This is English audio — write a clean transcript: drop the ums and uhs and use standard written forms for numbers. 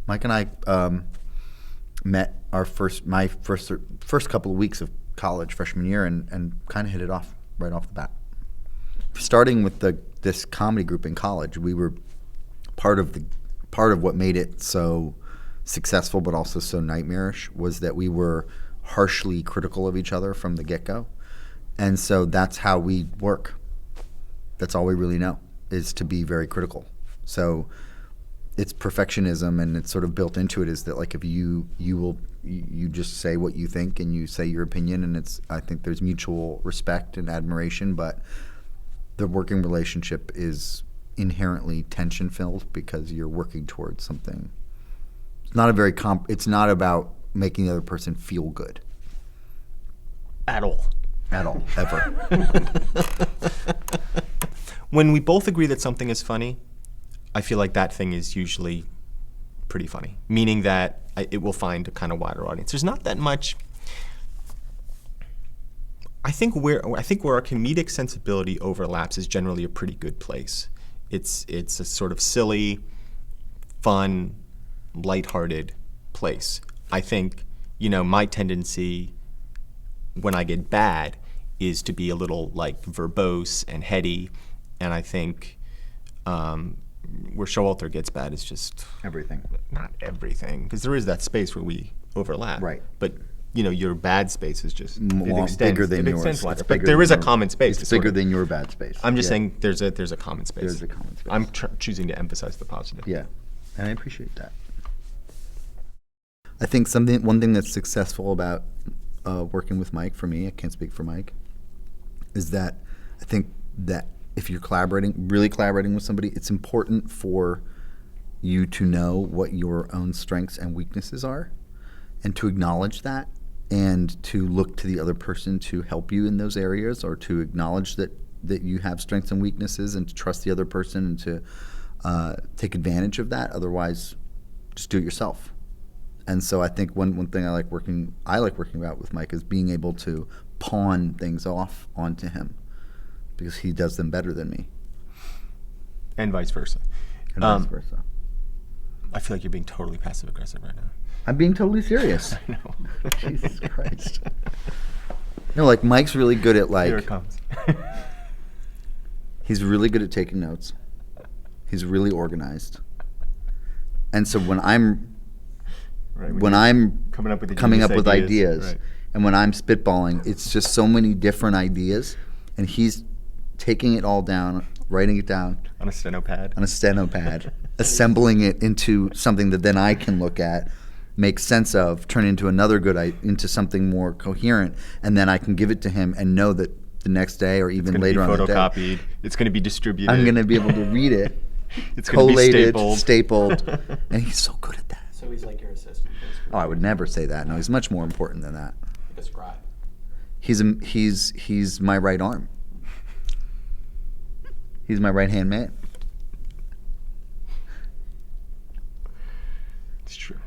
Mike and I met my first couple of weeks of college freshman year and kind of hit it off right off the bat. Starting with this comedy group in college, we were part of what made it so successful but also so nightmarish was that we were harshly critical of each other from the get-go. And so that's how we work. That's all we really know, is to be very critical. So it's perfectionism, and it's sort of built into it, is that like if you just say what you think and you say your opinion, and I think there's mutual respect and admiration, but the working relationship is inherently tension filled because you're working towards something. It's not it's not about making the other person feel good. At all, ever. When we both agree that something is funny, I feel like that thing is usually pretty funny, meaning that it will find a kind of wider audience. There's not that much. I think where our comedic sensibility overlaps is generally a pretty good place. It's a sort of silly, fun, lighthearted place. I think, my tendency when I get bad is to be a little like verbose and heady, and I think where Showalter gets bad is just everything. Not everything, because there is that space where we overlap. Right. But your bad space is just bigger than yours. But there is a common space. It's bigger than your bad space. I'm just saying there's a common space. There's a common space. I'm choosing to emphasize the positive. Yeah, and I appreciate that. I think one thing that's successful about working with Mike, for me, I can't speak for Mike, is that I think that if you're really collaborating with somebody, it's important for you to know what your own strengths and weaknesses are, and to acknowledge that, and to look to the other person to help you in those areas, or to acknowledge that you have strengths and weaknesses, and to trust the other person, and to take advantage of that. Otherwise, just do it yourself. And so I think one thing I like working about with Mike is being able to pawn things off onto him, because he does them better than me. And vice versa. I feel like you're being totally passive aggressive right now. I'm being totally serious. I know. Jesus Christ. No, like Mike's really good at Here it comes. He's really good at taking notes. He's really organized. And so when I'm coming up with ideas right. And when I'm spitballing, it's just so many different ideas, and he's taking it all down, writing it down on a steno pad, assembling it into something that then I can look at, make sense of, turn into into something more coherent, and then I can give it to him and know that the next day or even later on the day, it's going to be photocopied, it's going to be distributed. I'm going to be able to read it, it's collated, stapled, and he's so good at that. So he's like your assistant, basically. Oh, I would never say that. No, he's much more important than that. Like a scribe. He's my right arm. He's my right-hand man. It's true.